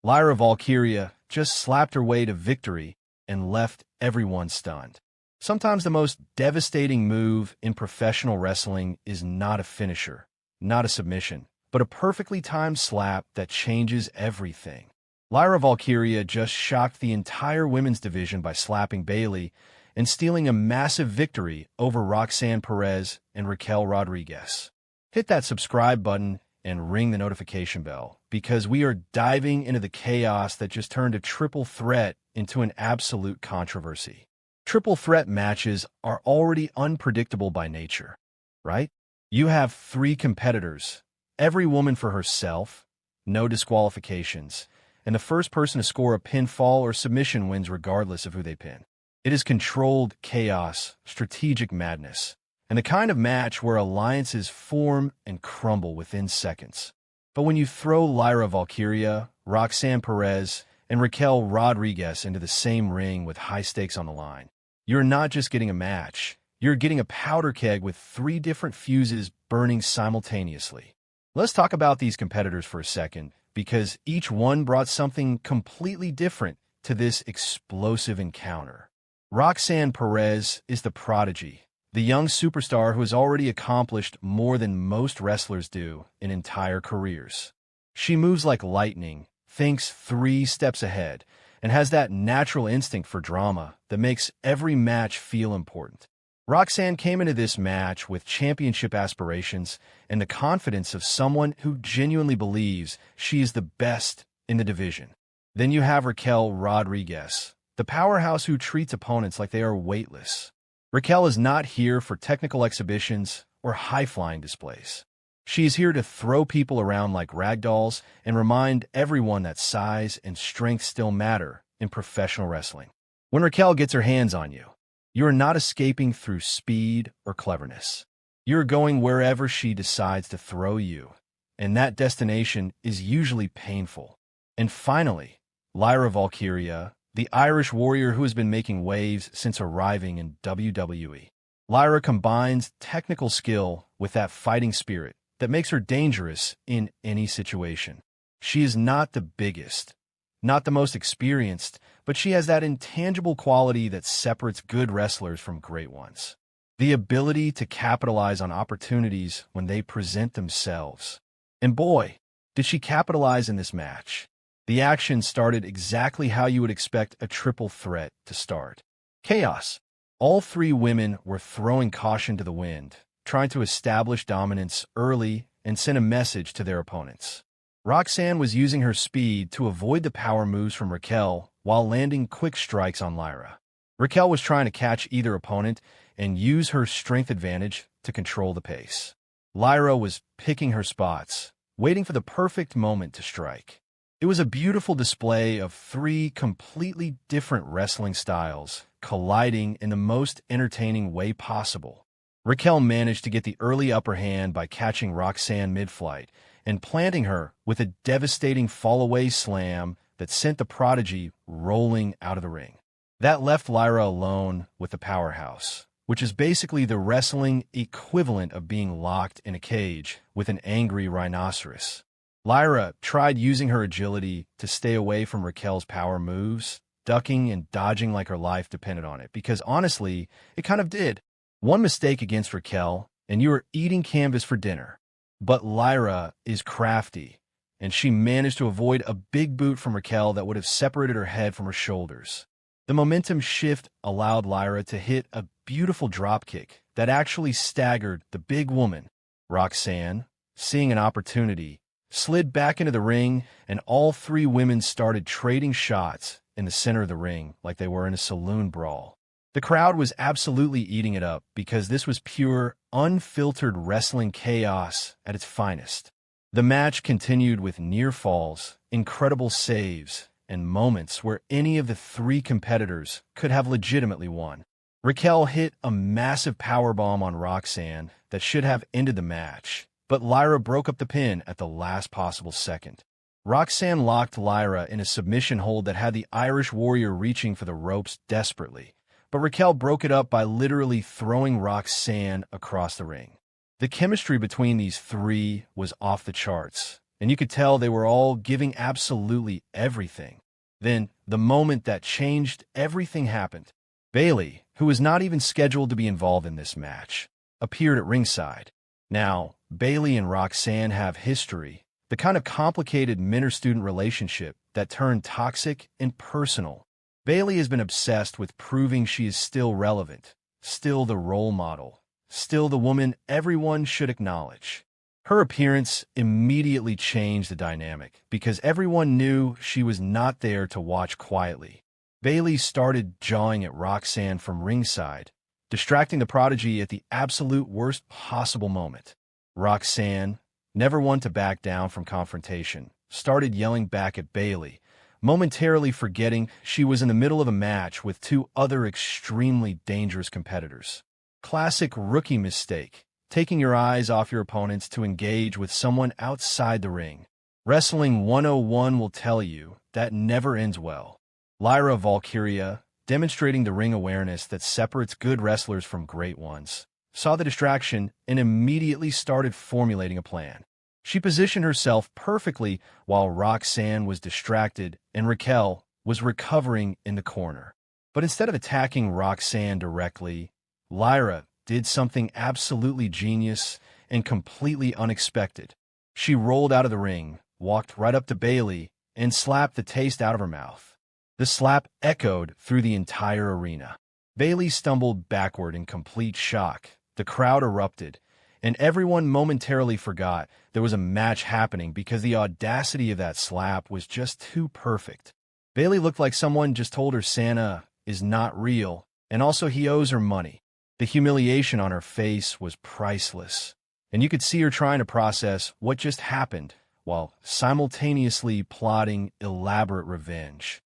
Lyra Valkyria just slapped her way to victory and left everyone stunned. Sometimes the most devastating move in professional wrestling is not a finisher, not a submission, but a perfectly timed slap that changes everything. Lyra Valkyria just shocked the entire women's division by slapping Bayley and stealing a massive victory over Roxanne Perez and Raquel Rodriguez. Hit that subscribe button and ring the notification bell, because we are diving into the chaos that just turned a triple threat into an absolute controversy. Triple threat matches are already unpredictable by nature, right? You have 3 competitors, every woman for herself, no disqualifications, and the first person to score a pinfall or submission wins regardless of who they pin. It is controlled chaos, strategic madness, and the kind of match where alliances form and crumble within seconds. But when you throw Lyra Valkyria, Roxanne Perez, and Raquel Rodriguez into the same ring with high stakes on the line, you're not just getting a match, you're getting a powder keg with 3 different fuses burning simultaneously. Let's talk about these competitors for a second, because each one brought something completely different to this explosive encounter. Roxanne Perez is the prodigy, the young superstar who has already accomplished more than most wrestlers do in entire careers. She moves like lightning, thinks 3 steps ahead, and has that natural instinct for drama that makes every match feel important. Roxanne came into this match with championship aspirations and the confidence of someone who genuinely believes she is the best in the division. Then you have Raquel Rodriguez, the powerhouse who treats opponents like they are weightless. Raquel is not here for technical exhibitions or high-flying displays. She is here to throw people around like ragdolls and remind everyone that size and strength still matter in professional wrestling. When Raquel gets her hands on you, you are not escaping through speed or cleverness. You are going wherever she decides to throw you, and that destination is usually painful. And finally, Lyra Valkyria, the Irish warrior who has been making waves since arriving in WWE. Lyra combines technical skill with that fighting spirit that makes her dangerous in any situation. She is not the biggest, not the most experienced, but she has that intangible quality that separates good wrestlers from great ones. The ability to capitalize on opportunities when they present themselves. And boy, did she capitalize in this match. The action started exactly how you would expect a triple threat to start. Chaos. All 3 women were throwing caution to the wind, trying to establish dominance early and send a message to their opponents. Roxanne was using her speed to avoid the power moves from Raquel while landing quick strikes on Lyra. Raquel was trying to catch either opponent and use her strength advantage to control the pace. Lyra was picking her spots, waiting for the perfect moment to strike. It was a beautiful display of 3 completely different wrestling styles colliding in the most entertaining way possible. Raquel managed to get the early upper hand by catching Roxanne mid-flight and planting her with a devastating fall-away slam that sent the prodigy rolling out of the ring. That left Lyra alone with the powerhouse, which is basically the wrestling equivalent of being locked in a cage with an angry rhinoceros. Lyra tried using her agility to stay away from Raquel's power moves, ducking and dodging like her life depended on it, because honestly, it kind of did. One mistake against Raquel, and you are eating canvas for dinner. But Lyra is crafty, and she managed to avoid a big boot from Raquel that would have separated her head from her shoulders. The momentum shift allowed Lyra to hit a beautiful dropkick that actually staggered the big woman. Roxanne, seeing an opportunity, slid back into the ring, and all 3 women started trading shots in the center of the ring like they were in a saloon brawl. The crowd was absolutely eating it up because this was pure, unfiltered wrestling chaos at its finest. The match continued with near falls, incredible saves, and moments where any of the 3 competitors could have legitimately won. Raquel hit a massive powerbomb on Roxanne that should have ended the match, but Lyra broke up the pin at the last possible second. Roxanne locked Lyra in a submission hold that had the Irish warrior reaching for the ropes desperately, but Raquel broke it up by literally throwing Roxanne across the ring. The chemistry between these 3 was off the charts, and you could tell they were all giving absolutely everything. Then, the moment that changed everything happened. Bayley, who was not even scheduled to be involved in this match, appeared at ringside. Now, Bayley and Roxanne have history, the kind of complicated mentor-student relationship that turned toxic and personal. Bayley has been obsessed with proving she is still relevant, still the role model, still the woman everyone should acknowledge. Her appearance immediately changed the dynamic because everyone knew she was not there to watch quietly. Bayley started jawing at Roxanne from ringside, distracting the prodigy at the absolute worst possible moment. Roxanne, never one to back down from confrontation, started yelling back at Bayley, momentarily forgetting she was in the middle of a match with two other extremely dangerous competitors. Classic rookie mistake, taking your eyes off your opponents to engage with someone outside the ring. Wrestling 101 will tell you that never ends well. Lyra Valkyria, demonstrating the ring awareness that separates good wrestlers from great ones, saw the distraction and immediately started formulating a plan. She positioned herself perfectly while Roxanne was distracted and Raquel was recovering in the corner. But instead of attacking Roxanne directly, Lyra did something absolutely genius and completely unexpected. She rolled out of the ring, walked right up to Bayley, and slapped the taste out of her mouth. The slap echoed through the entire arena. Bayley stumbled backward in complete shock. The crowd erupted, and everyone momentarily forgot there was a match happening because the audacity of that slap was just too perfect. Bayley looked like someone just told her Santa is not real, and also he owes her money. The humiliation on her face was priceless, and you could see her trying to process what just happened while simultaneously plotting elaborate revenge.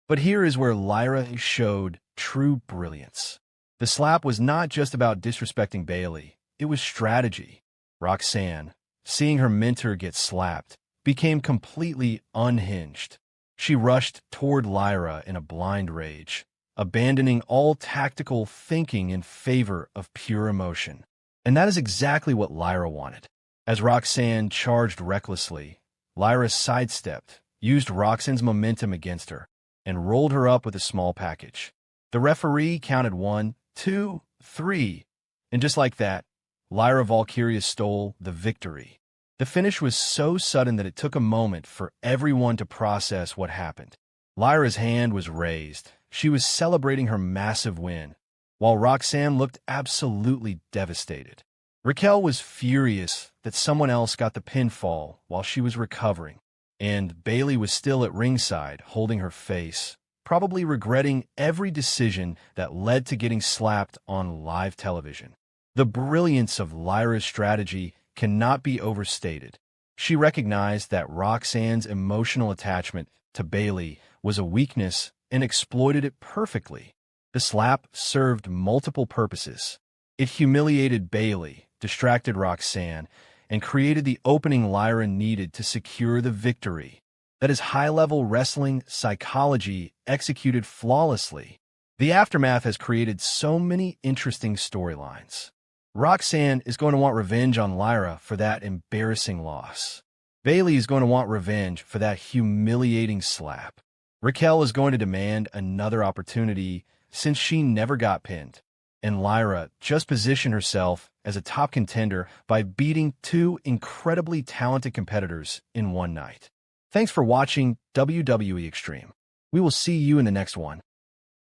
But here is where Lyra showed true brilliance. The slap was not just about disrespecting Bayley, it was strategy. Roxanne, seeing her mentor get slapped, became completely unhinged. She rushed toward Lyra in a blind rage, abandoning all tactical thinking in favor of pure emotion. And that is exactly what Lyra wanted. As Roxanne charged recklessly, Lyra sidestepped, used Roxanne's momentum against her, and rolled her up with a small package. The referee counted 1, 2, 3, and just like that, Lyra Valkyria stole the victory. The finish was so sudden that it took a moment for everyone to process what happened. Lyra's hand was raised. She was celebrating her massive win, while Roxanne looked absolutely devastated. Raquel was furious that someone else got the pinfall while she was recovering, and Bayley was still at ringside holding her face, probably regretting every decision that led to getting slapped on live television. The brilliance of Lyra's strategy cannot be overstated. She recognized that Roxanne's emotional attachment to Bayley was a weakness and exploited it perfectly. The slap served multiple purposes. It humiliated Bayley, distracted Roxanne, and created the opening Lyra needed to secure the victory. That is high-level wrestling psychology executed flawlessly. The aftermath has created so many interesting storylines. Roxanne is going to want revenge on Lyra for that embarrassing loss. Bayley is going to want revenge for that humiliating slap. Raquel is going to demand another opportunity since she never got pinned. And Lyra just positioned herself as a top contender by beating two incredibly talented competitors in one night. Thanks for watching WWE Extreme. We will see you in the next one.